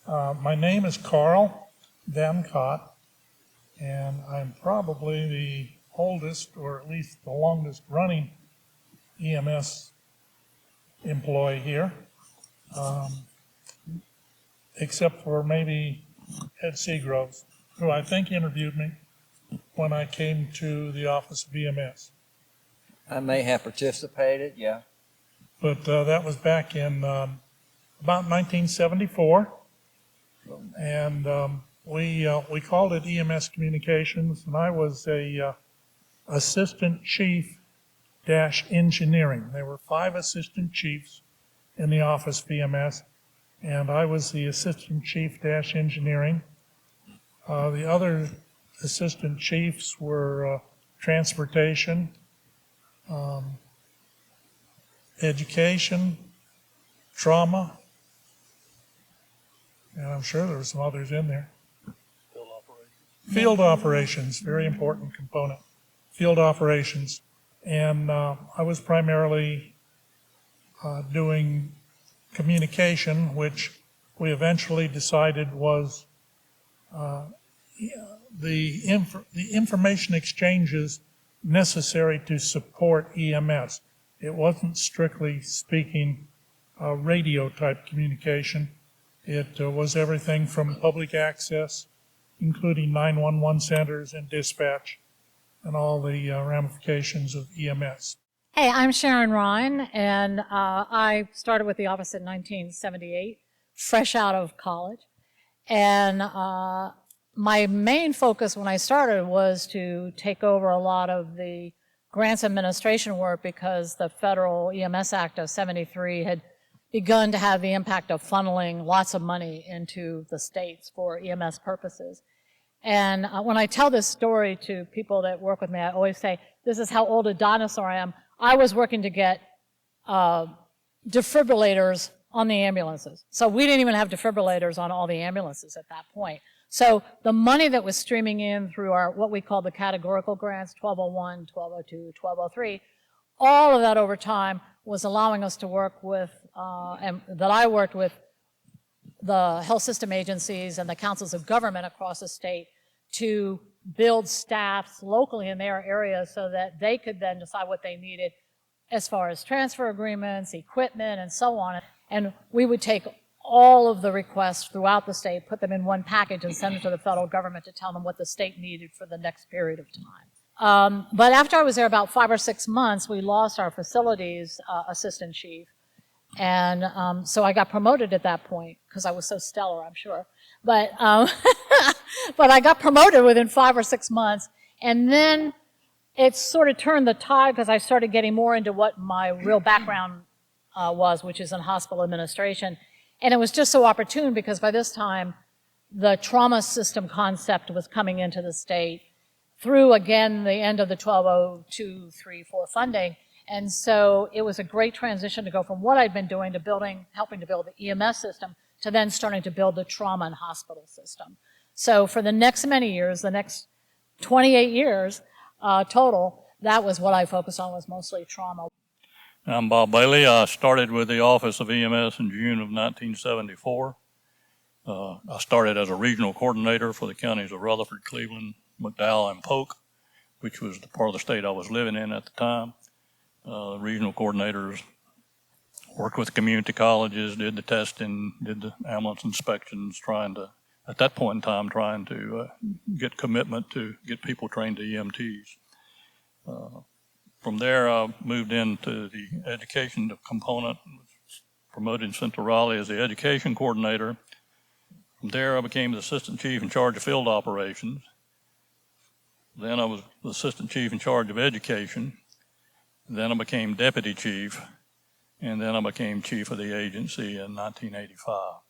My name is Carl Dancott, and I'm probably the oldest, or at least the longest running EMS employee here, except for maybe Ed Seagrove, who I think interviewed me when I came to the Office of EMS. I may have participated, yeah. But that was back in about 1974, and we called it EMS Communications, and I was a assistant chief dash engineering. There were 5 assistant chiefs in the Office of EMS, and I was the assistant chief dash engineering. The other assistant chiefs were transportation, education, trauma, and I'm sure there were some others in there. Field operations, very important component. Field operations. And I was primarily doing communication, which we eventually decided was the information exchanges necessary to support EMS. It wasn't strictly speaking radio type communication. It was everything from public access, including 911 centers and dispatch, and all the ramifications of EMS. Hey, I'm Sharon Ryan, and I started with the office in 1978, fresh out of college. And my main focus when I started was to take over a lot of the grants administration work, because the Federal EMS Act of '73 had begun to have the impact of funneling lots of money into the states for EMS purposes. And when I tell this story to people that work with me, I always say, this is how old a dinosaur I am. I was working to get defibrillators on the ambulances. So we didn't even have defibrillators on all the ambulances at that point. So the money that was streaming in through our, what we call the categorical grants, 1201, 1202, 1203, all of that over time was allowing us to work with, and that I worked with the health system agencies and the councils of government across the state to build staffs locally in their areas so that they could then decide what they needed as far as transfer agreements, equipment, and so on. And we would take all of the requests throughout the state, put them in one package, and send them to the federal government to tell them what the state needed for the next period of time. But after I was there about 5 or 6 months, we lost our facilities assistant chief. And so I got promoted at that point, because I was so stellar, I'm sure. But, but I got promoted within 5 or 6 months. And then it sort of turned the tide, because I started getting more into what my real background was, which is in hospital administration. And it was just so opportune, because by this time, the trauma system concept was coming into the state through, again, the end of the 1202, 3, 4 funding. And so it was a great transition to go from what I'd been doing to building, helping to build the EMS system, to then starting to build the trauma and hospital system. So for the next many years, the next 28 years total, that was what I focused on, was mostly trauma. I'm Bob Bailey. I started with the Office of EMS in June of 1974. I started as a regional coordinator for the counties of Rutherford, Cleveland, McDowell, and Polk, which was the part of the state I was living in at the time. Regional coordinators worked with community colleges, did the testing, did the ambulance inspections, at that point in time, trying to get commitment to get people trained to EMTs. From there, I moved into the education component, promoted in Central Raleigh as the education coordinator. From there, I became the assistant chief in charge of field operations. Then I was the assistant chief in charge of education. Then I became deputy chief, and then I became chief of the agency in 1985.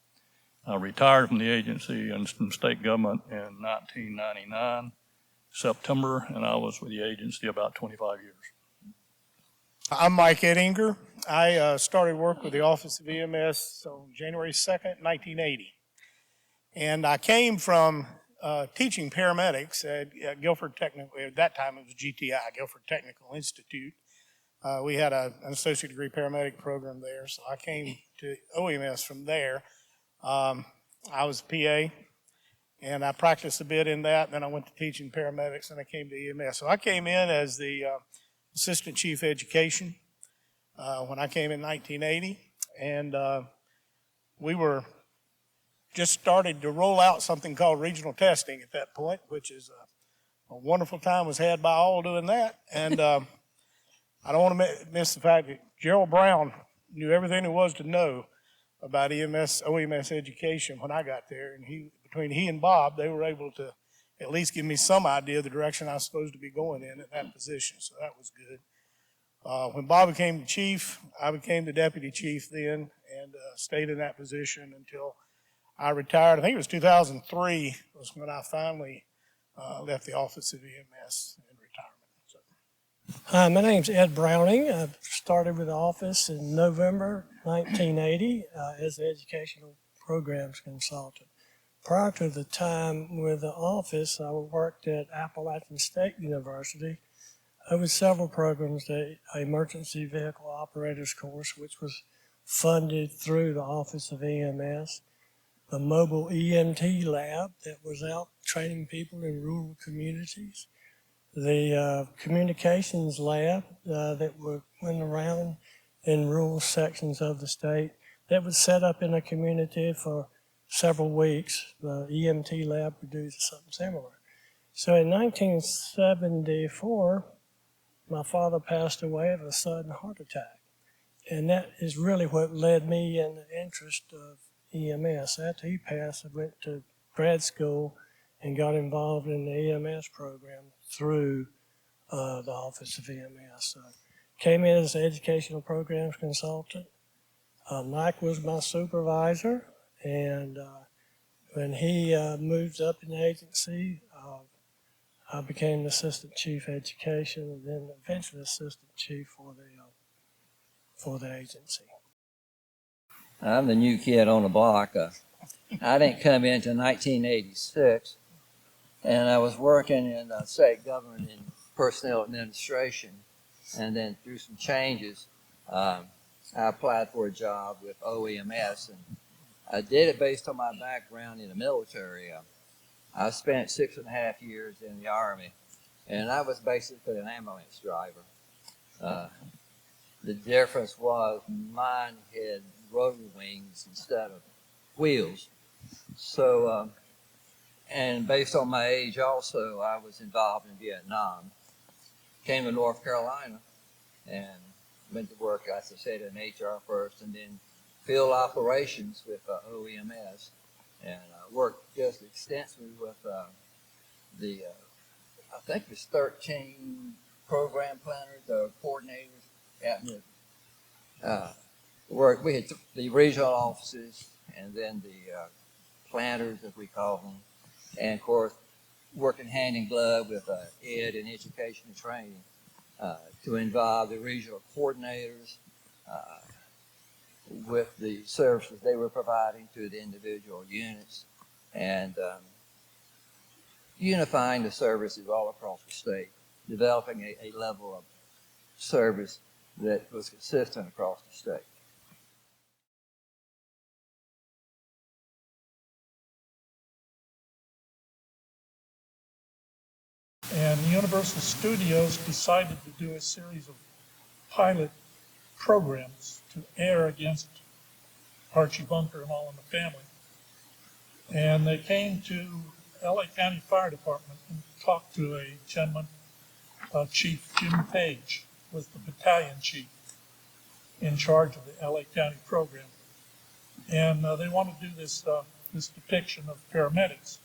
I retired from the agency and from state government in 1999, September, and I was with the agency about 25 years. I'm Mike Ettinger. I started work with the Office of EMS on January 2nd, 1980. And I came from teaching paramedics at Guilford Technical, at that time it was GTI, Guilford Technical Institute. We had an associate degree paramedic program there, so I came to OEMS from there. I was PA, and I practiced a bit in that. And then I went to teaching paramedics, and I came to EMS. So I came in as the assistant chief education when I came in 1980, and we were just started to roll out something called regional testing at that point, which is a wonderful time was had by all doing that. And I don't want to miss the fact that Gerald Brown knew everything there was to know about EMS, OEMS education when I got there. And between he and Bob, they were able to at least give me some idea of the direction I was supposed to be going in that position. So that was good. When Bob became the chief, I became the deputy chief then and stayed in that position until I retired. I think it was 2003 was when I finally left the Office of EMS in retirement. So. Hi, my name's Ed Browning. I started with the office in November 1980 as the educational programs consultant. Prior to the time with the office, I worked at Appalachian State University over several programs, the Emergency Vehicle Operators course, which was funded through the Office of EMS, the mobile EMT lab that was out training people in rural communities, the communications lab that went around in rural sections of the state that was set up in a community for several weeks. The EMT lab would do something similar. So in 1974, my father passed away of a sudden heart attack. And that is really what led me in the interest of EMS. After he passed, I went to grad school and got involved in the EMS program through the Office of EMS. Came in as an educational programs consultant. Mike was my supervisor, and when he moved up in the agency, I became the assistant chief education and then eventually assistant chief for the agency. I'm the new kid on the block. I didn't come in until 1986, and I was working in state government in personnel administration. And then through some changes, I applied for a job with OEMS, and I did it based on my background in the military. I spent 6.5 years in the Army, and I was basically an ambulance driver. The difference was mine had rotor wings instead of wheels. So, and based on my age also, I was involved in Vietnam. Came to North Carolina and went to work, as I said, in HR first, and then field operations with OEMS. And worked just extensively with I think it was 13 program planners or coordinators at work. We had the regional offices and then the planners, as we call them, and of course working hand in glove with ed and education and training to involve the regional coordinators with the services they were providing to the individual units and unifying the services all across the state, developing a level of service that was consistent across the state. And Universal Studios decided to do a series of pilot programs to air against Archie Bunker and All in the Family. And they came to LA County Fire Department and talked to a gentleman, Chief Jim Page, was the battalion chief in charge of the LA County program. And they wanted to do this depiction of paramedics.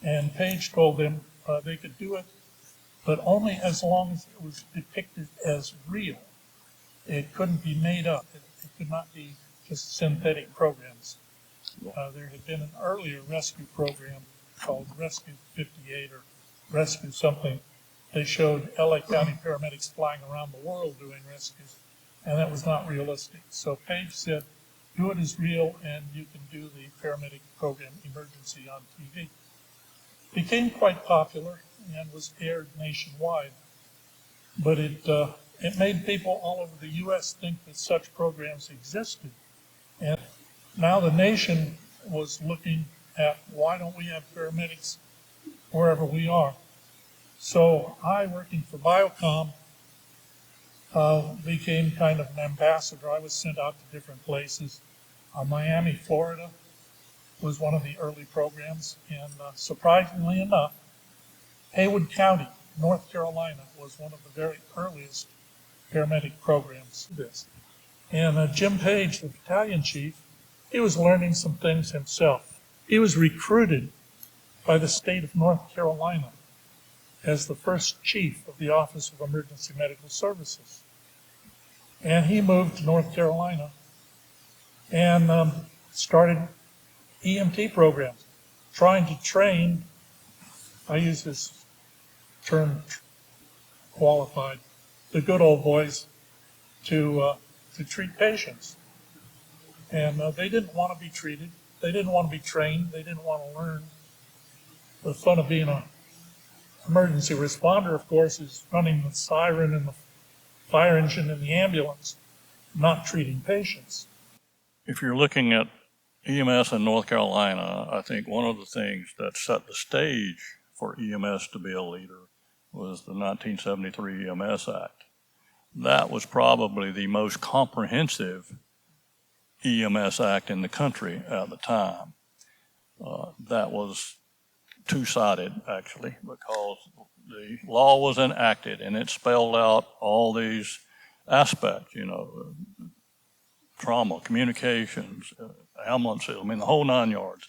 And Page told them they could do it, but only as long as it was depicted as real. It couldn't be made up. It could not be just synthetic programs. There had been an earlier rescue program called Rescue 58 or Rescue something. They showed LA County paramedics flying around the world doing rescues, and that was not realistic. So Page said, do it as real, and you can do the paramedic program Emergency on TV. It became quite popular and was aired nationwide, but it made people all over the U.S. think that such programs existed. And now the nation was looking at why don't we have paramedics wherever we are. So I, working for Biocom, became kind of an ambassador. I was sent out to different places. Miami, Florida was one of the early programs, and surprisingly enough, Haywood County, North Carolina, was one of the very earliest paramedic programs to this. And Jim Page, the battalion chief, he was learning some things himself. He was recruited by the state of North Carolina as the first chief of the Office of Emergency Medical Services. And he moved to North Carolina and started EMT programs, trying to train, I use this term qualified, the good old boys to treat patients. And they didn't want to be treated. They didn't want to be trained. They didn't want to learn. The fun of being an emergency responder, of course, is running the siren and the fire engine in the ambulance, not treating patients. If you're looking at EMS in North Carolina, I think one of the things that set the stage for EMS to be a leader was the 1973 EMS Act. That was probably the most comprehensive EMS Act in the country at the time. That was two-sided, actually, because the law was enacted and it spelled out all these aspects, trauma, communications, ambulances, I mean, the whole 9 yards.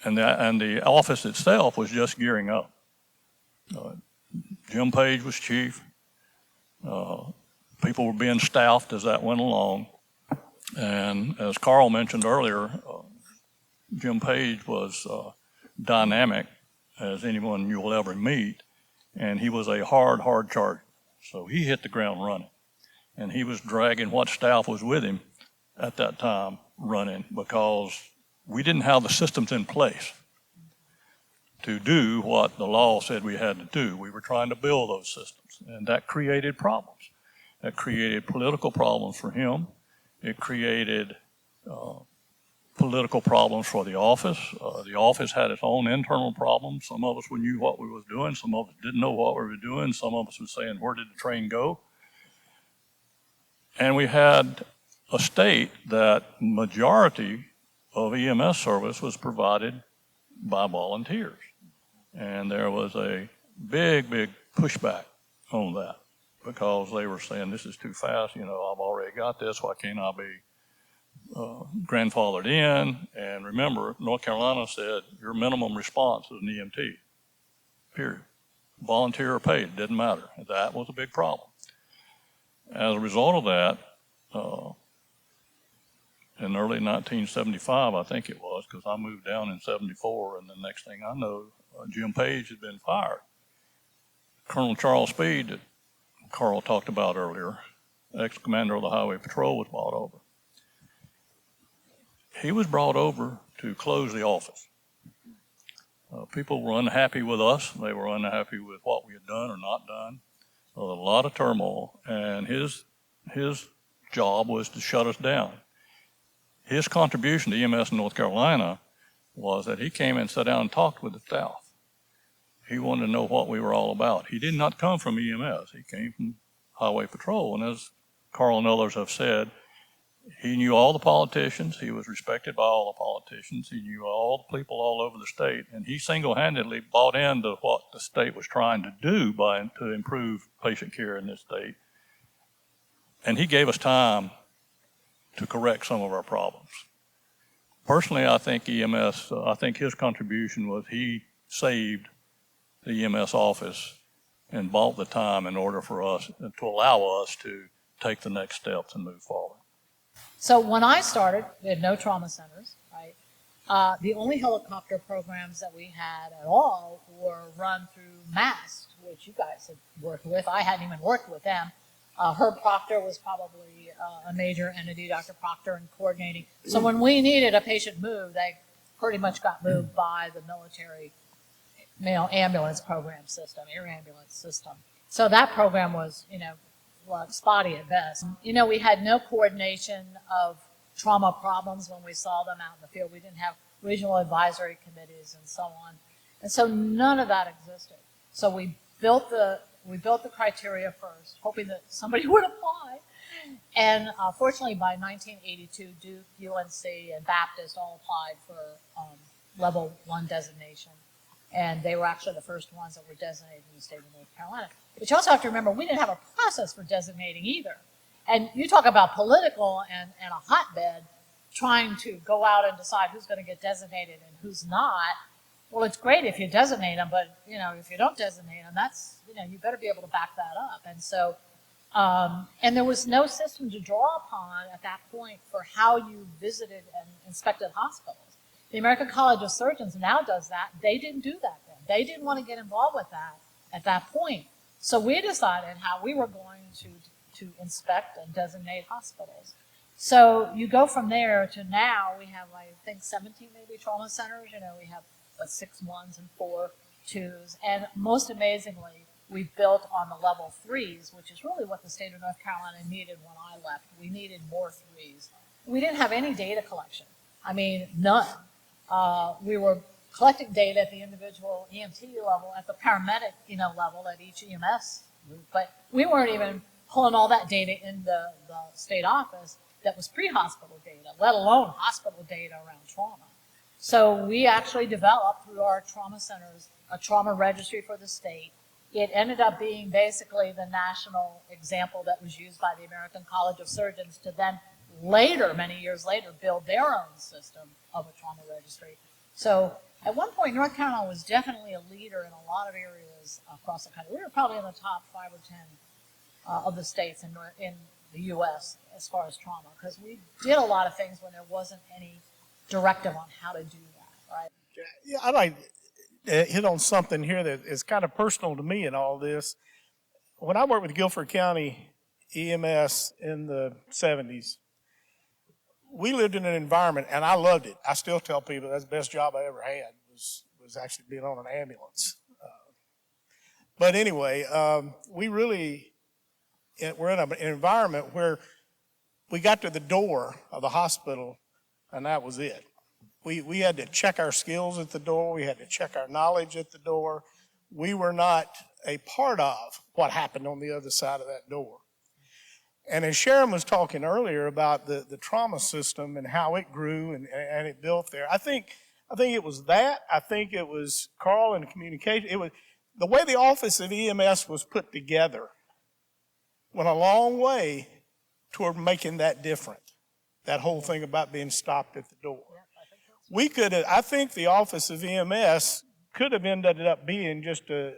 And the office itself was just gearing up. Jim Page was chief. People were being staffed as that went along. And as Carl mentioned earlier, Jim Page was dynamic as anyone you'll ever meet, and he was a hard charger. So he hit the ground running, and he was dragging what staff was with him at that time running, because we didn't have the systems in place to do what the law said we had to do. We were trying to build those systems, and that created problems. That created political problems for him. It created political problems for the office. The office had its own internal problems. Some of us knew what we was doing. Some of us didn't know what we were doing. Some of us were saying, where did the train go? And we had a state that majority of EMS service was provided by volunteers. And there was a big pushback on that, because they were saying, this is too fast, I've already got this, why can't I be grandfathered in? And remember, North Carolina said your minimum response is an EMT, period. Volunteer or paid, didn't matter. That was a big problem. As a result of that, in early 1975, I think it was, because I moved down in 74, and the next thing I know, Jim Page had been fired. Colonel Charles Speed, that Carl talked about earlier, ex-commander of the Highway Patrol, was brought over. He was brought over to close the office. People were unhappy with us. They were unhappy with what we had done or not done. So a lot of turmoil, and his job was to shut us down. His contribution to EMS in North Carolina was that he came and sat down and talked with the staff. He wanted to know what we were all about. He did not come from EMS. He came from Highway Patrol. And as Carl and others have said, he knew all the politicians. He was respected by all the politicians. He knew all the people all over the state. And he single-handedly bought into what the state was trying to do to improve patient care in this state. And he gave us time to correct some of our problems. Personally, I think EMS, I think his contribution was he saved the EMS office and bought the time in order for us, to allow us to take the next steps and move forward. So when I started, we had no trauma centers, right? The only helicopter programs that we had at all were run through MAST, which you guys had worked with. I hadn't even worked with them. Herb Proctor was probably a major entity, Dr. Proctor, in coordinating. So when we needed a patient moved, they pretty much got moved by the military ambulance program system, air ambulance system. So that program was, spotty at best. We had no coordination of trauma problems when we saw them out in the field. We didn't have regional advisory committees, and so on. And so none of that existed. So we built the criteria first, hoping that somebody would apply. And fortunately, by 1982, Duke, UNC, and Baptist all applied for level 1 designation. And they were actually the first ones that were designated in the state of North Carolina. But you also have to remember, we didn't have a process for designating either. And you talk about political and a hotbed, trying to go out and decide who's going to get designated and who's not. Well, it's great if you designate them, but if you don't designate them, that's you better be able to back that up. And so, and there was no system to draw upon at that point for how you visited and inspected hospitals. The American College of Surgeons now does that. They didn't do that then. They didn't want to get involved with that at that point. So we decided how we were going to inspect and designate hospitals. So you go from there to now we have, I think, 17 maybe trauma centers. We have 6 1s and 4 2s. And most amazingly, we've built on the level 3s, which is really what the state of North Carolina needed when I left. We needed more 3s. We didn't have any data collection. I mean, none. We were collecting data at the individual EMT level, at the paramedic, level at each EMS group, but we weren't even pulling all that data in the state office that was pre-hospital data, let alone hospital data around trauma. So we actually developed through our trauma centers a trauma registry for the state. It ended up being basically the national example that was used by the American College of Surgeons to then later, many years later, build their own system of a trauma registry. So at one point, North Carolina was definitely a leader in a lot of areas across the country. We were probably in the top 5 or 10 of the states in the U.S. as far as trauma, because we did a lot of things when there wasn't any directive on how to do that, right? Yeah, I'd like to hit on something here that is kind of personal to me in all this. When I worked with Guilford County EMS in the 70s, we lived in an environment, and I loved it. I still tell people that's the best job I ever had was actually being on an ambulance. But anyway, we're in an environment where we got to the door of the hospital, and that was it. We had to check our skills at the door. We had to check our knowledge at the door. We were not a part of what happened on the other side of that door. And as Sharon was talking earlier about the trauma system and how it grew and it built there, I think it was that. I think it was Carl and communication. It was the way the Office of EMS was put together went a long way toward making that different. That whole thing about being stopped at the door. I think the Office of EMS could have ended up being just a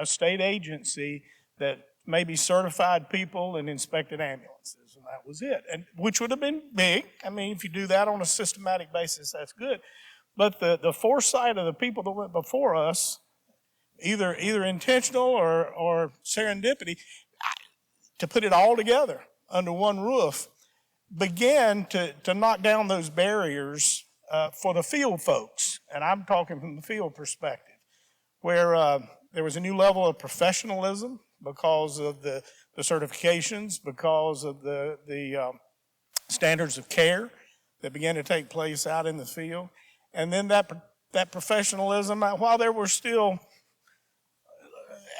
state agency that maybe certified people and inspected ambulances, and that was it. And which would have been big. I mean, if you do that on a systematic basis, that's good. But the foresight of the people that went before us, either intentional or serendipity, to put it all together under one roof, began to knock down those barriers for the field folks. And I'm talking from the field perspective, where there was a new level of professionalism because of the certifications, because of the standards of care that began to take place out in the field. And then that professionalism, while there were still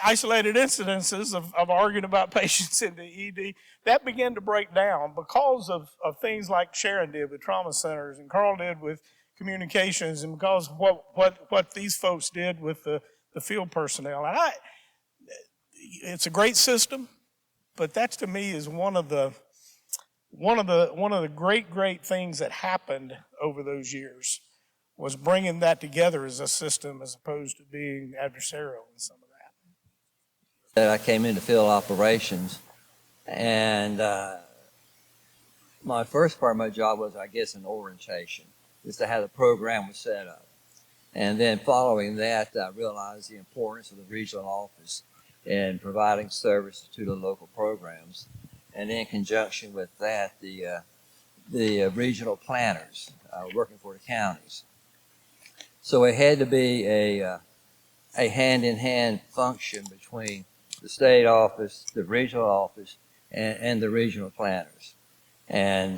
isolated incidences of arguing about patients in the ED, that began to break down because of things like Sharon did with trauma centers and Carl did with communications, and because of what these folks did with the field personnel. And it's a great system, but that to me is one of the great things that happened over those years was bringing that together as a system as opposed to being adversarial in some of that. I came into field operations, and my first part of my job was, I guess, an orientation, just to how the program was set up. And then following that, I realized the importance of the regional office in providing service to the local programs. And in conjunction with that, the regional planners working for the counties. So it had to be a hand-in-hand function between the state office, the regional office, and the regional planners. And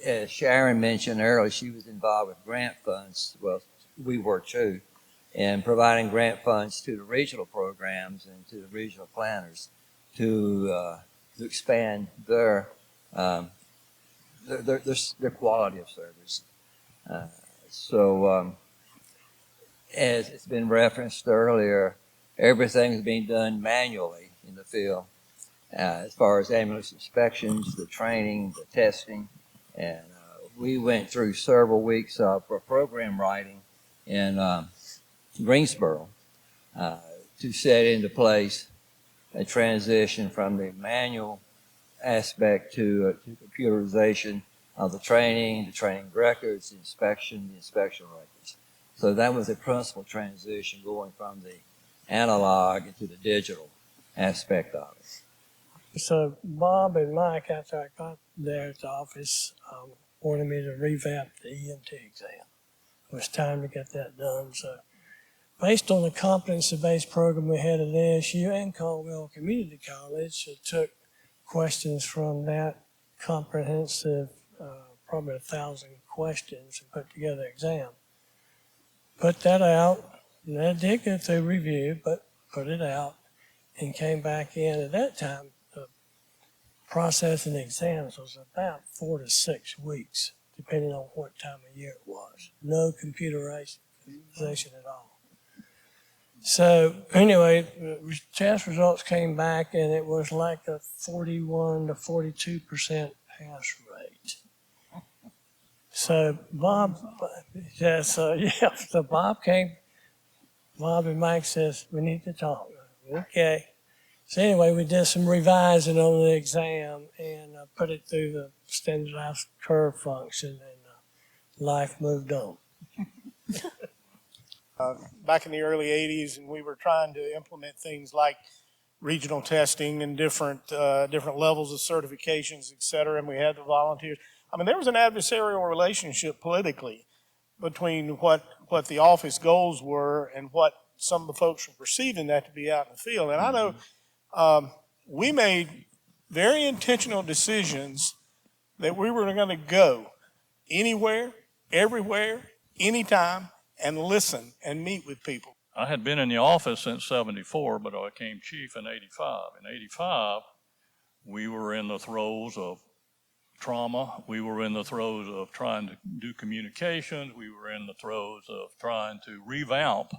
as Sharon mentioned earlier, she was involved with grant funds. Well, we were too, in providing grant funds to the regional programs and to the regional planners to expand their quality of service. So, as it's been referenced earlier, everything is being done manually in the field, as far as ambulance inspections, the training, the testing, and we went through several weeks of program writing in Greensboro to set into place a transition from the manual aspect to computerization of the training records, the inspection records. So that was a principal transition going from the analog to the digital aspect of it. So Bob and Mike, after I got there at the office, wanted me to revamp the EMT exam. It was time to get that done. So based on the competency-based program we had at ASU and Caldwell Community College, it took questions from that comprehensive, probably 1,000 questions, and put together an exam. Put that out, and that did go through review, but put it out and came back in. At that time, the processing exams was about 4 to 6 weeks, depending on what time of year it was. No computerization at all. So anyway, the test results came back, and it was like a 41 to 42% pass rate. So Bob, so Bob and Mike says, we need to talk. Okay. So anyway, we did some revising on the exam and put it through the standardized curve function, and life moved on. Back in the early 80s, and we were trying to implement things like regional testing and different levels of certifications, et cetera, and we had the volunteers. I mean, there was an adversarial relationship politically between what the office goals were and what some of the folks were perceiving that to be out in the field. And I know we made very intentional decisions that we were going to go anywhere, everywhere, anytime, and listen and meet with people. I had been in the office since 74, but I became chief in 85. In 85, we were in the throes of trauma. We were in the throes of trying to do communications. We were in the throes of trying to revamp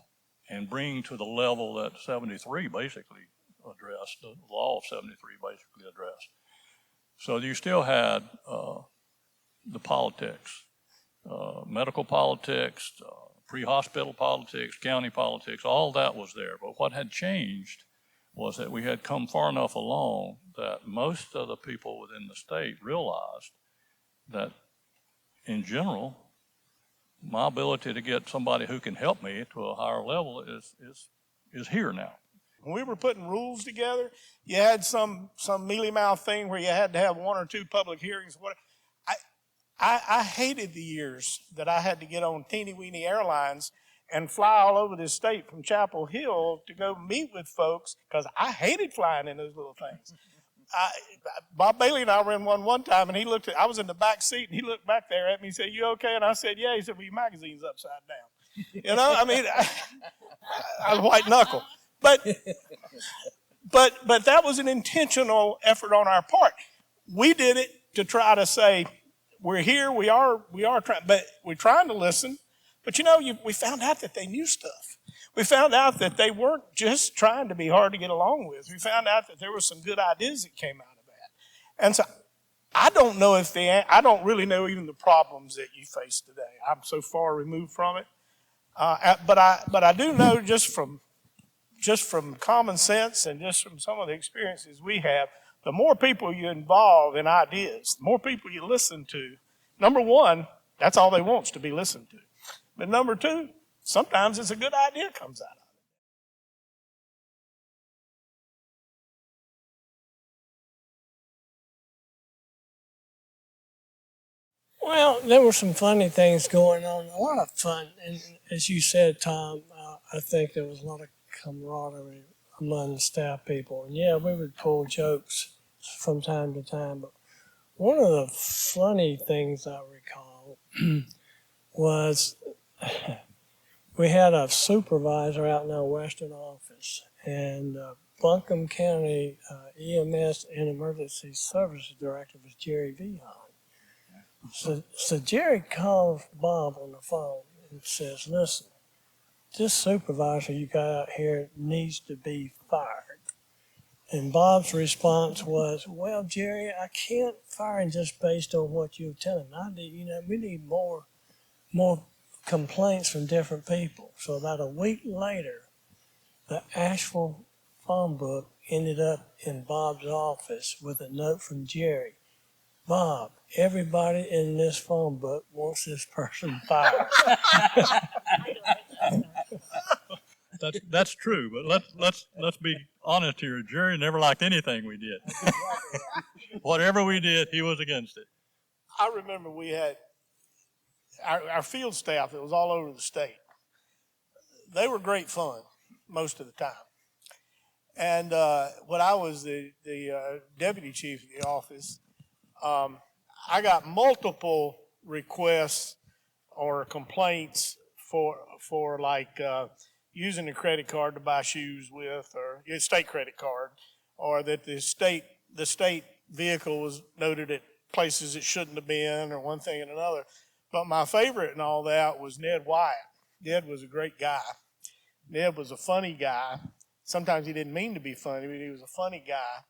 and bring to the level that 73 basically addressed, the law of 73 basically addressed. So you still had the politics, medical politics, pre-hospital politics, county politics, all that was there. But what had changed was that we had come far enough along that most of the people within the state realized that, in general, my ability to get somebody who can help me to a higher level is here now. When we were putting rules together, you had some mealy-mouthed thing where you had to have 1 or 2 public hearings. I hated the years that I had to get on teeny-weeny airlines and fly all over this state from Chapel Hill to go meet with folks, because I hated flying in those little things. Bob Bailey and I were in one time, and he looked I was in the back seat, and he looked back there at me and said, "You okay?" And I said, "Yeah." He said, "Well, your magazine's upside down." You know, I mean, I was white knuckle. But that was an intentional effort on our part. We did it to try to say, we're here, we are trying, but we're trying to listen. But you know, we found out that they knew stuff. We found out that they weren't just trying to be hard to get along with. We found out that there were some good ideas that came out of that. And so I don't know I don't really know even the problems that you face today. I'm so far removed from it. But I do know just from common sense and just from some of the experiences we have, the more people you involve in ideas, the more people you listen to, number one, that's all they want is to be listened to. But number two, sometimes it's a good idea comes out of it. Well, there were some funny things going on, a lot of fun. And as you said, Tom, I think there was a lot of camaraderie among the staff people. And yeah, we would pull jokes from time to time, but One of the funny things I recall was we had a supervisor out in our western office, and Buncombe County EMS and Emergency Services Director was Jerry Vihon. So Jerry calls Bob on the phone and says, listen, this supervisor you got out here needs to be fired. And Bob's response was, well, Jerry, I can't fire him just based on what you're telling me. We need more complaints from different people. So about a week later, the Asheville phone book ended up in Bob's office with a note from Jerry. Bob, everybody in this phone book wants this person fired. That's true, but let's be honest here. Jerry never liked anything we did. Whatever we did, he was against it. I remember we had our field staff that was all over the state. They were great fun most of the time. And when I was the deputy chief of the office, I got multiple requests or complaints for like using a credit card to buy shoes with, or a state credit card, or that the state vehicle was noted at places it shouldn't have been, or one thing and another. But my favorite in all that was Ned Wyatt. Ned was a great guy. Ned was a funny guy. Sometimes he didn't mean to be funny, but he was a funny guy.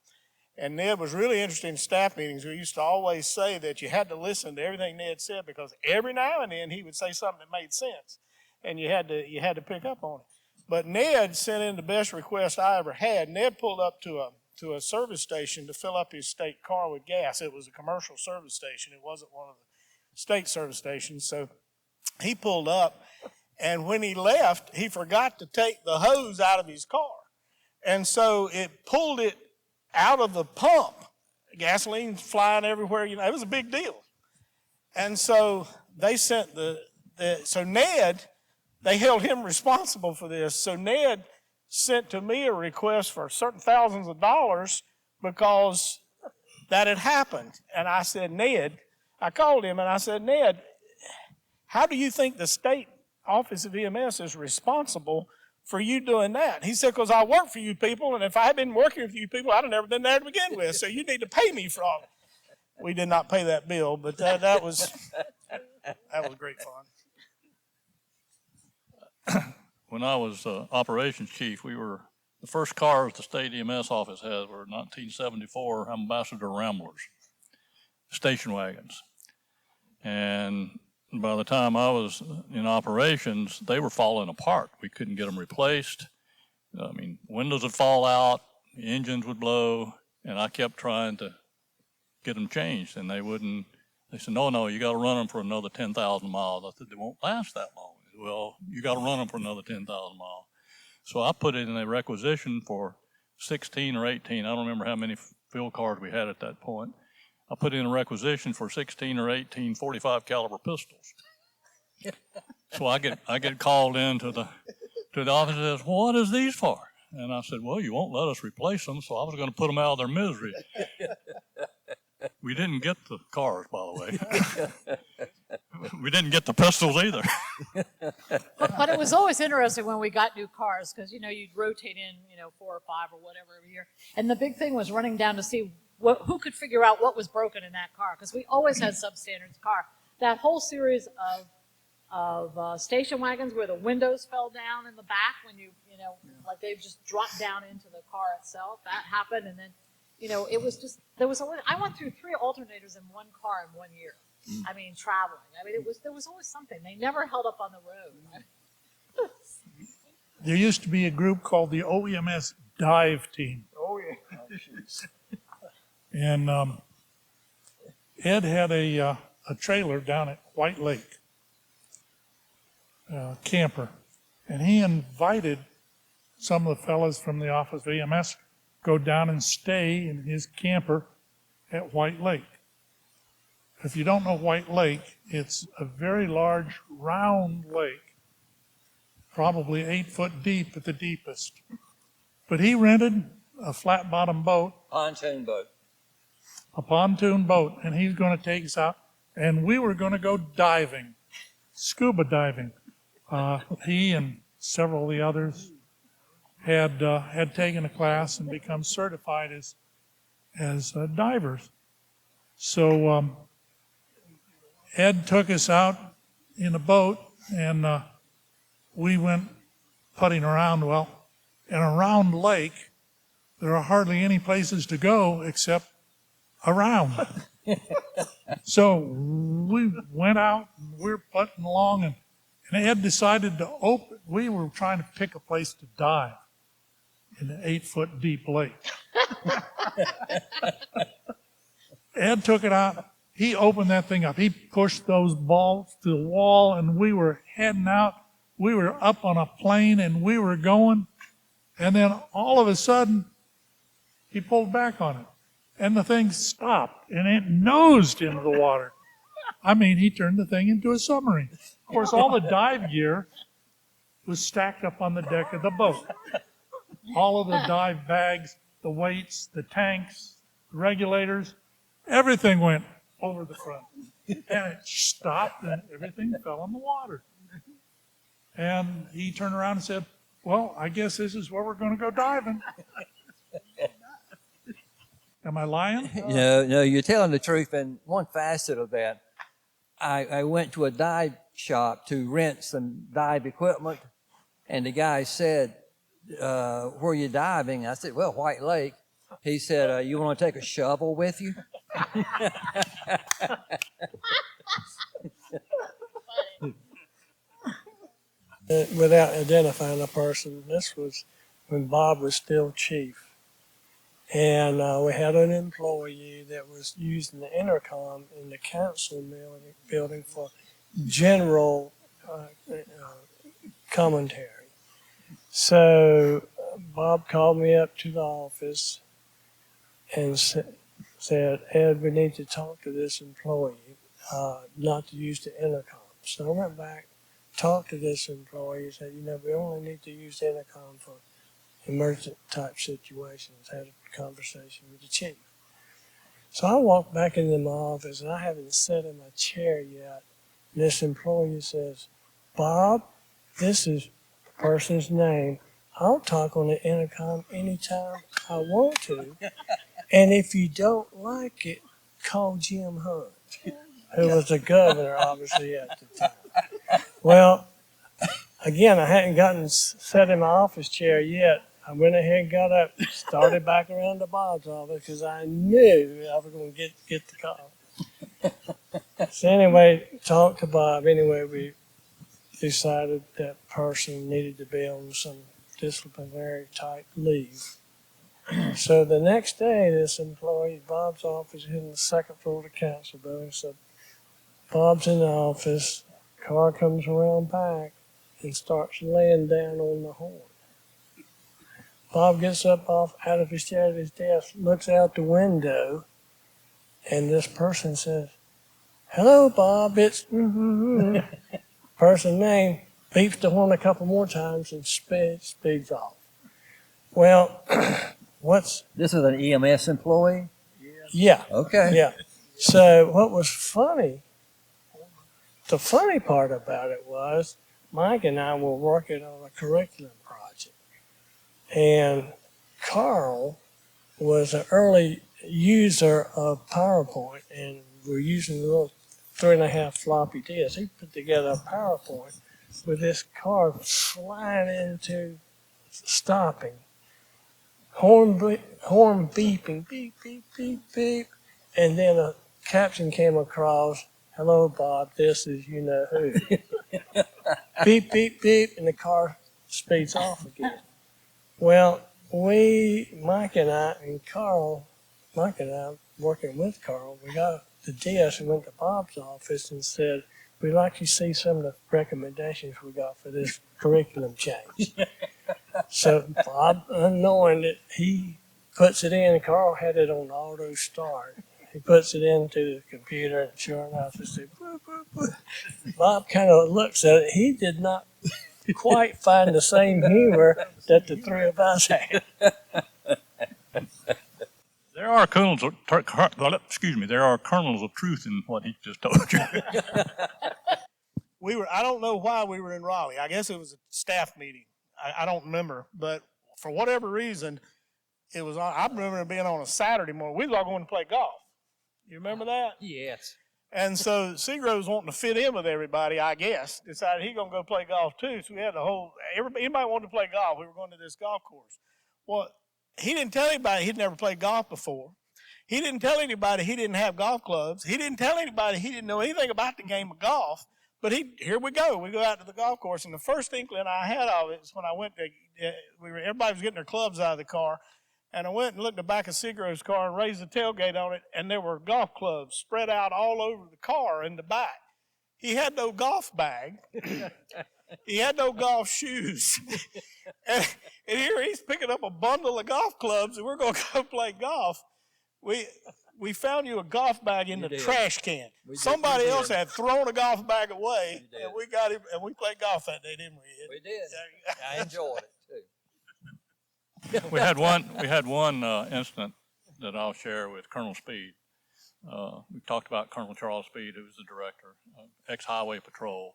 And Ned was really interested in staff meetings. We used to always say that you had to listen to everything Ned said, because every now and then he would say something that made sense, and you had to pick up on it. But Ned sent in the best request I ever had. Ned pulled up to a service station to fill up his state car with gas. It was a commercial service station. It wasn't one of the state service stations. So he pulled up, and when he left, he forgot to take the hose out of his car. And so it pulled it out of the pump. Gasoline flying everywhere. It was a big deal. And so they sent so Ned, they held him responsible for this. So Ned sent to me a request for certain thousands of dollars because that had happened. And I said, Ned, I called him and I said, Ned, how do you think the state office of EMS is responsible for you doing that? He said, because I work for you people, and if I had been working for you people, I'd have never been there to begin with, so you need to pay me for all it. We did not pay that bill, but that was great fun. When I was operations chief, the first cars the state EMS office had were 1974 Ambassador Ramblers, station wagons. And by the time I was in operations, they were falling apart. We couldn't get them replaced. I mean, windows would fall out, engines would blow, and I kept trying to get them changed, and they wouldn't. They said, no, you got to run them for another 10,000 miles. I said, they won't last that long. Well, you got to run them for another 10,000 miles. So I put it in a requisition for 16 or 18. I don't remember how many field cars we had at that point. I put in a requisition for 16 or 18 45 caliber pistols. So I get called into the office and says, well, what is these for? And I said, well, you won't let us replace them, so I was going to put them out of their misery. We didn't get the cars, by the way. We didn't get the pistols either. But it was always interesting when we got new cars, because, you'd rotate in, 4 or 5 or whatever every year. And the big thing was running down to see who could figure out what was broken in that car, because we always had substandard car. That whole series of station wagons where the windows fell down in the back when like they just dropped down into the car itself, that happened. And then, it was just, I went through 3 alternators in one car in 1 year. I mean, traveling. I mean, there was always something. They never held up on the road. There used to be a group called the OEMS Dive Team. Oh, yeah. And Ed had a trailer down at White Lake, camper. And he invited some of the fellas from the Office of EMS go down and stay in his camper at White Lake. If you don't know White Lake, it's a very large, round lake, probably 8 foot deep at the deepest. But he rented a flat-bottom boat. Pontoon boat. a pontoon boat, and he's going to take us out, and we were going to go diving, scuba diving. He and several of the others had taken a class and become certified as divers. So Ed took us out in a boat, and we went putting around. Well, in a round lake, there are hardly any places to go except around. So we went out, and we were putting along, and Ed decided to open. We were trying to pick a place to dive in an 8-foot deep lake. Ed took it out. He opened that thing up. He pushed those balls to the wall, and we were heading out. We were up on a plane, and we were going. And then all of a sudden, he pulled back on it. And the thing stopped, and it nosed into the water. I mean, he turned the thing into a submarine. Of course, all the dive gear was stacked up on the deck of the boat. All of the dive bags, the weights, the tanks, the regulators, everything went over the front. And it stopped, and everything fell in the water. And he turned around and said, well, I guess this is where we're going to go diving. Am I lying? No, you're telling the truth. And one facet of that, I went to a dive shop to rent some dive equipment, and the guy said, where are you diving? I said, well, White Lake. He said, you want to take a shovel with you? Without identifying a person, this was when Bob was still chief. And we had an employee that was using the intercom in the council building for general commentary. So Bob called me up to the office and said, Ed, we need to talk to this employee, not to use the intercom. So I went back, talked to this employee, said, we only need to use the intercom for emergent type situations, had a conversation with the chief. So I walked back into my office, and I haven't sat in my chair yet. And this employee says, Bob, this is the person's name. I'll talk on the intercom anytime I want to. And if you don't like it, call Jim Hunt, who was the governor, obviously, at the time. Well, again, I hadn't gotten sat in my office chair yet. I went ahead and got up, started back around to Bob's office because I knew I was going to get the call. So anyway, talked to Bob. Anyway, we decided that person needed to be on some disciplinary type leave. So the next day, this employee, Bob's office is in the second floor of the council building. So Bob's in the office, car comes around back and starts laying down on the horn. Bob gets up out of his chair at his desk, looks out the window, and this person says, hello, Bob, it's person name, beeps the horn a couple more times and speeds off. Well, This is an EMS employee? Yeah. Okay. Yeah. So what was funny, the funny part about it was Mike and I were working on a curriculum project. And Carl was an early user of PowerPoint, and we're using a little 3.5 floppy disk. He put together a PowerPoint with this car flying into stopping, horn beeping, beep, beep, beep, beep, and then a caption came across, hello, Bob, this is you know who. Beep, beep, beep, and the car speeds off again. Well, Mike and I, working with Carl, we got the desk and went to Bob's office and said, we'd like to see some of the recommendations we got for this curriculum change. So Bob, unknowing that he puts it in, and Carl had it on auto start. He puts it into the computer, and sure enough, it said, boop, boop, boop. Bob kind of looks at it. He did not quite find the same humor that the three of us had. There There are kernels of, there are kernels of truth in what he just told you. I don't know why we were in Raleigh. I guess it was a staff meeting. I don't remember, but for whatever reason, it was on, I remember it being on a Saturday morning. We was all going to play golf. You remember that? Yes. And so Seagrove's wanting to fit in with everybody, I guess, decided he gonna go play golf too. So we had the whole, anybody wanted to play golf. We were going to this golf course. Well, he didn't tell anybody he'd never played golf before. He didn't tell anybody he didn't have golf clubs. He didn't tell anybody he didn't know anything about the game of golf. But here we go. We go out to the golf course, and the first inkling I had of it is when I went to, everybody was getting their clubs out of the car, and I went and looked at the back of Seagrove's car and raised the tailgate on it, and there were golf clubs spread out all over the car in the back. He had no golf bag. He had no golf shoes. and here he's picking up a bundle of golf clubs, and we're going to go play golf. We found you a golf bag in the trash can. Somebody else had thrown a golf bag away, and we got him, and we played golf that day, didn't we? We did. I enjoyed it too. We had one incident that I'll share with Colonel Speed. We talked about Colonel Charles Speed, who was the director, ex-highway patrol.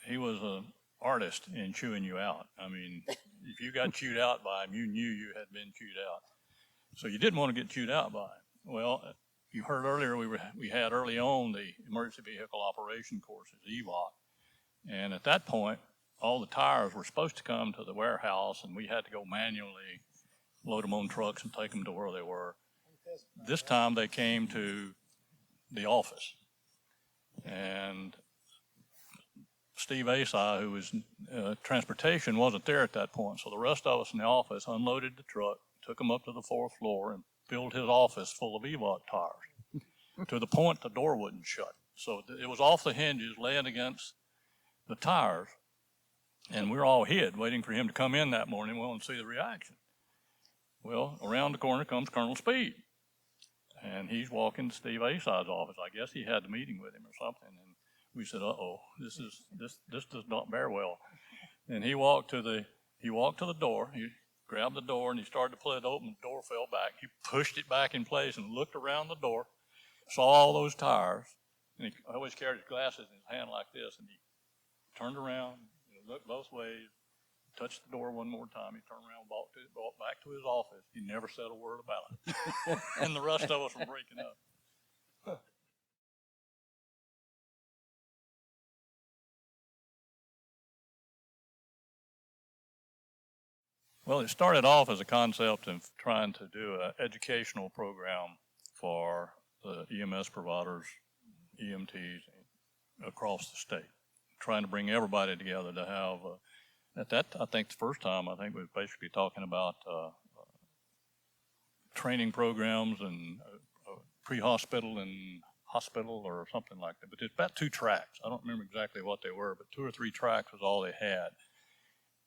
He was an artist in chewing you out. I mean, if you got chewed out by him, you knew you had been chewed out. So you didn't want to get chewed out by him. Well, you heard earlier we had early on the emergency vehicle operation courses, EVOC, and at that point, all the tires were supposed to come to the warehouse, and we had to go manually load them on trucks and take them to where they were. This time they came to the office, and Steve Asai, who was transportation, wasn't there at that point, so the rest of us in the office unloaded the truck, took him up to the 4th floor, and filled his office full of EVOC tires to the point the door wouldn't shut. So it was off the hinges, laying against the tires. And we're all hid, waiting for him to come in that morning. We want to see the reaction. Well, around the corner comes Colonel Speed, and he's walking to Steve Asai's office. I guess he had a meeting with him or something. And we said, "Uh-oh, this does not bear well." And he walked to the door. He grabbed the door and he started to pull it open. The door fell back. He pushed it back in place and looked around the door, saw all those tires, and he always carried his glasses in his hand like this, and he turned around, looked both ways, touched the door one more time. He turned around, walked back to his office. He never said a word about it. And the rest of us were breaking up. Well, it started off as a concept of trying to do an educational program for the EMS providers, EMTs across the state, trying to bring everybody together to have, at that, I think the first time, I think we were basically talking about training programs and pre-hospital and hospital or something like that. But it's about 2 tracks. I don't remember exactly what they were, but 2 or 3 tracks was all they had.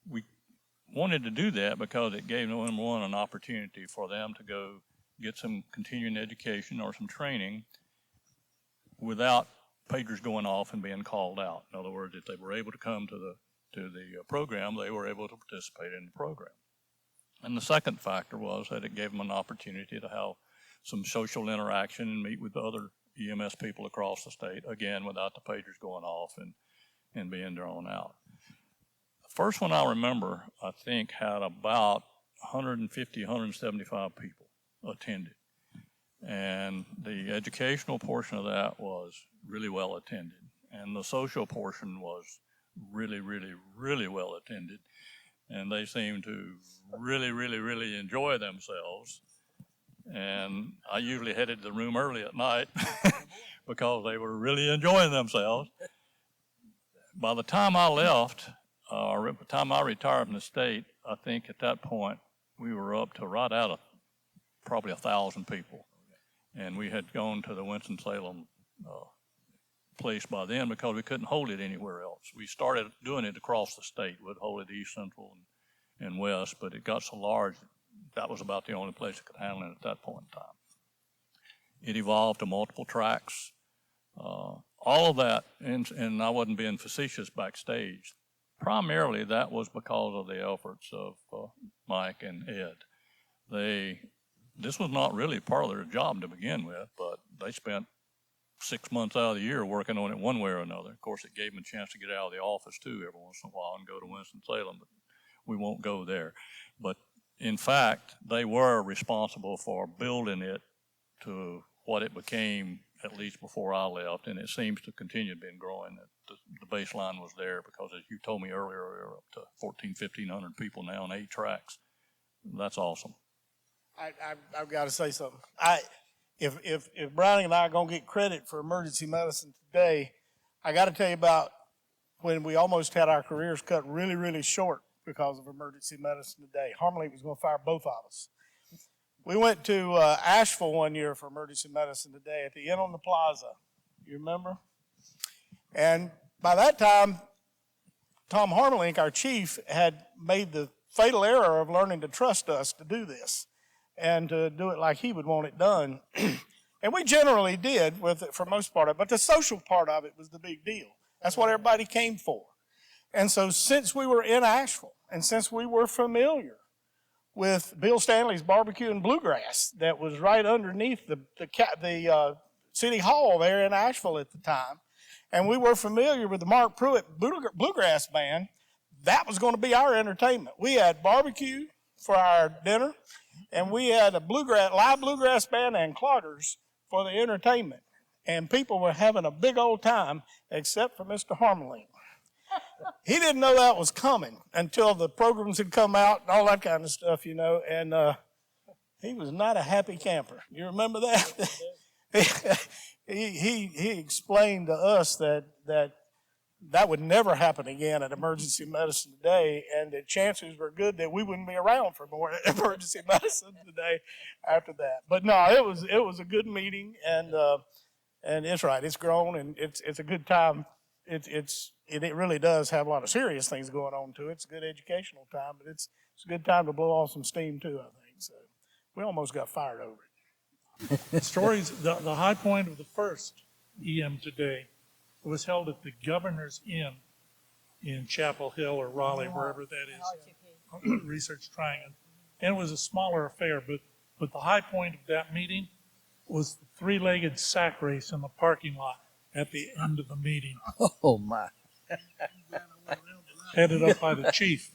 We wanted to do that because it gave, number one, an opportunity for them to go get some continuing education or some training without pagers going off and being called out. In other words, if they were able to come to the program, they were able to participate in the program. And the second factor was that it gave them an opportunity to have some social interaction and meet with other EMS people across the state, again, without the pagers going off and being drawn out. The first one I remember, I think, had about 150, 175 people attended. And the educational portion of that was really well attended. And the social portion was really, really, really well attended. And they seemed to really, really, really enjoy themselves. And I usually headed to the room early at night because they were really enjoying themselves. By the time I left, or by the time I retired from the state, I think at that point we were up to right out of probably 1,000 people. And we had gone to the Winston-Salem place by then because we couldn't hold it anywhere else. We started doing it across the state. We'd hold it east, central, and west, but it got so large that was about the only place that could handle it at that point in time. It evolved to multiple tracks. All of that, and I wasn't being facetious backstage, primarily that was because of the efforts of Mike and Ed. They this was not really part of their job to begin with, but they spent 6 months out of the year working on it one way or another. Of course, it gave them a chance to get out of the office too every once in a while and go to Winston-Salem, but we won't go there. But in fact, they were responsible for building it to what it became, at least before I left, and it seems to continue to be growing. The baseline was there because, as you told me earlier, we're up to 1,500 people now on 8 tracks. That's awesome. I've got to say something. If Browning and I are going to get credit for emergency medicine today, I got to tell you about when we almost had our careers cut really, really short because of emergency medicine today. Harmony was going to fire both of us. We went to Asheville one year for emergency medicine today at the Inn on the Plaza. You remember? And by that time, Tom Harmelink, our chief, had made the fatal error of learning to trust us to do this and to do it like he would want it done. And we generally did with it for most part of it, but the social part of it was the big deal. That's what everybody came for. And so since we were in Asheville and since we were familiar with Bill Stanley's Barbecue and Bluegrass that was right underneath the City Hall there in Asheville at the time, and we were familiar with the Mark Pruitt Bluegrass Band, that was going to be our entertainment. We had barbecue for our dinner, and we had a live bluegrass band and cloggers for the entertainment. And people were having a big old time, except for Mr. Harmeling. He didn't know that was coming until the programs had come out and all that kind of stuff, you know, and he was not a happy camper. You remember that? He explained to us that would never happen again at emergency medicine today, and the chances were good that we wouldn't be around for more emergency medicine today after that. But no, it was a good meeting, and it's right. It's grown, and it's a good time. It really does have a lot of serious things going on to it. It's a good educational time, but it's a good time to blow off some steam too, I think. So we almost got fired over it. The high point of the first EM today was held at the Governor's Inn in Chapel Hill or Raleigh, wherever that is, Research Triangle. And it was a smaller affair, but the high point of that meeting was the 3-legged sack race in the parking lot at the end of the meeting, Oh, my. headed up by the chief.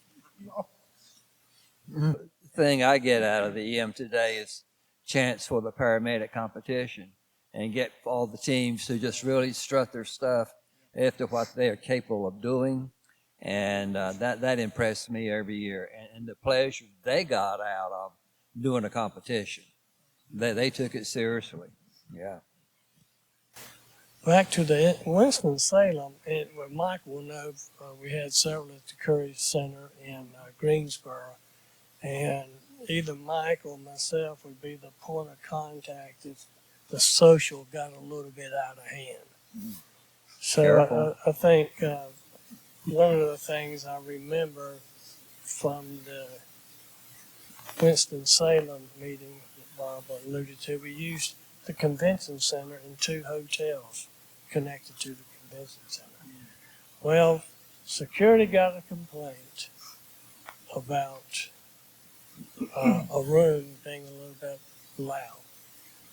The thing I get out of the EM today is chance for the paramedic competition and get all the teams to just really strut their stuff after what they are capable of doing. And that impressed me every year. And the pleasure they got out of doing a competition. They took it seriously. Yeah. Back to the Winston-Salem, where Mike will know, we had several at the Curry Center in Greensboro, and either Mike or myself would be the point of contact if the social got a little bit out of hand. So I think one of the things I remember from the Winston-Salem meeting that Bob alluded to, we used the convention center and 2 hotels connected to the convention center. Well, security got a complaint about a room being a little bit loud.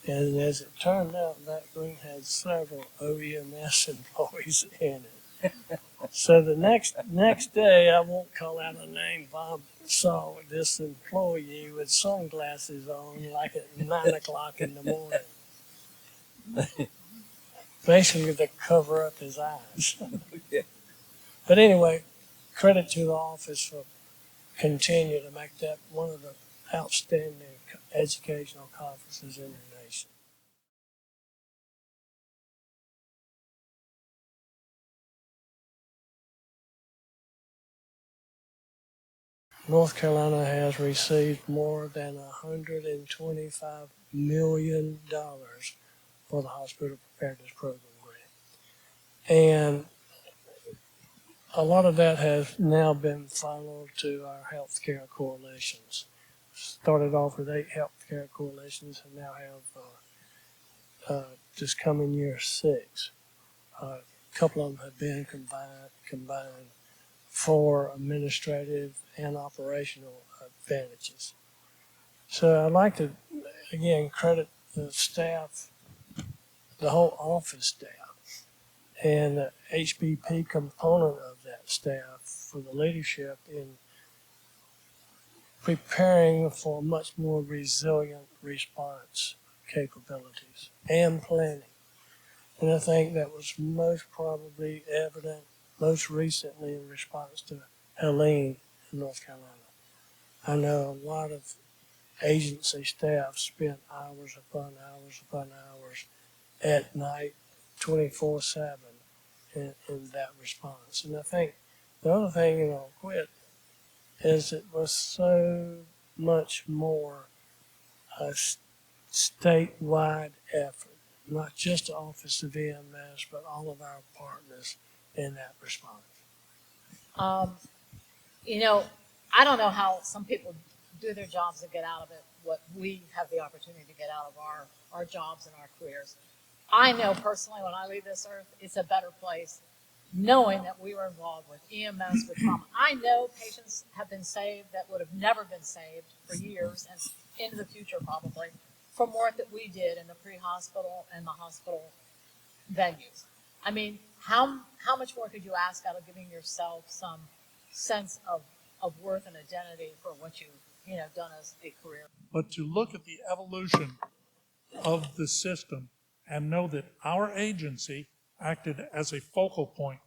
And as it turned out, that room had several OEMS employees in it. So the next day, I won't call out a name, Bob saw this employee with sunglasses on like at 9 o'clock in the morning. Basically to cover up his eyes. But anyway, credit to the office for continuing to make that one of the outstanding educational conferences in the nation. North Carolina has received more than $125 million for the Hospital Preparedness Program grant. And a lot of that has now been funneled to our healthcare coalitions. Started off with 8 healthcare coalitions and now have this coming year 6. A couple of them have been combined for administrative and operational advantages. So I'd like to again, credit the staff, the whole office staff, and the HBP component of that staff for the leadership in preparing for much more resilient response capabilities and planning. And I think that was most probably evident most recently in response to Helene in North Carolina. I know a lot of agency staff spent hours upon hours upon hours at night, 24/7 in that response. And I think the other thing, and I'll quit, is it was so much more a statewide effort, not just the Office of EMS, but all of our partners in that response. You know, I don't know how some people do their jobs and get out of it what we have the opportunity to get out of our jobs and our careers. I know personally when I leave this earth, it's a better place knowing that we were involved with EMS, with trauma. I know patients have been saved that would have never been saved for years and into the future probably from work that we did in the pre-hospital and the hospital venues. I mean, how much more could you ask out of giving yourself some sense of worth and identity for what you've done as a career? But to look at the evolution of the system and know that our agency acted as a focal point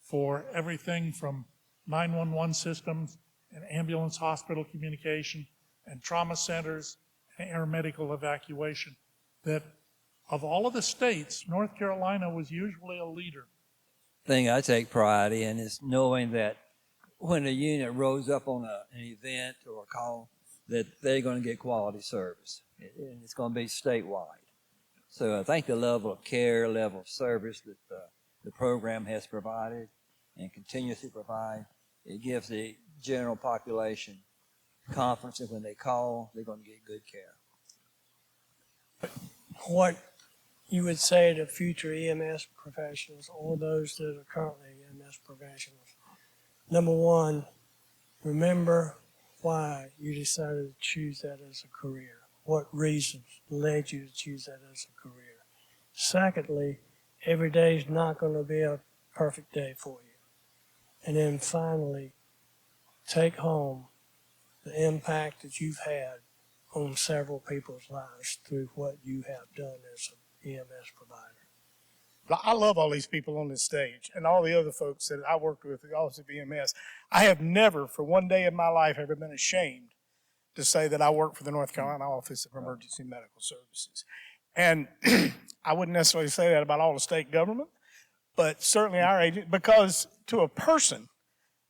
for everything from 911 systems and ambulance hospital communication and trauma centers and air medical evacuation, that of all of the states, North Carolina was usually a leader. Thing I take pride in is knowing that when a unit rose up on an event or a call, that they're going to get quality service, and it's going to be statewide. So I think the level of care, level of service that the program has provided and continues to provide, it gives the general population confidence that when they call, they're going to get good care. What you would say to future EMS professionals or those that are currently EMS professionals? Number one, remember why you decided to choose that as a career. What reasons led you to choose that as a career? Secondly, every day is not going to be a perfect day for you. And then finally, take home the impact that you've had on several people's lives through what you have done as an EMS provider. I love all these people on this stage and all the other folks that I worked with at the Office of EMS. I have never, for one day in my life, ever been ashamed to say that I work for the North Carolina Office of Emergency Medical Services. And I wouldn't necessarily say that about all the state government, but certainly our agent, because to a person,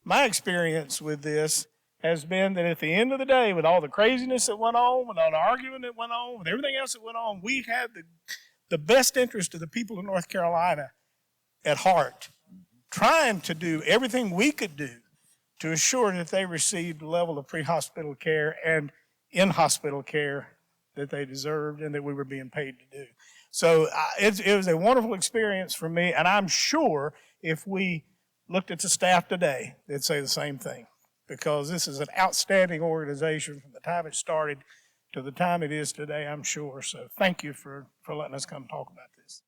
my experience with this has been that at the end of the day, with all the craziness that went on, with all the arguing that went on, with everything else that went on, we had the best interest of the people of North Carolina at heart, trying to do everything we could do to assure that they received the level of pre-hospital care and in-hospital care that they deserved and that we were being paid to do. So it was a wonderful experience for me, and I'm sure if we looked at the staff today, they'd say the same thing, because this is an outstanding organization from the time it started to the time it is today, I'm sure. So thank you for letting us come talk about this.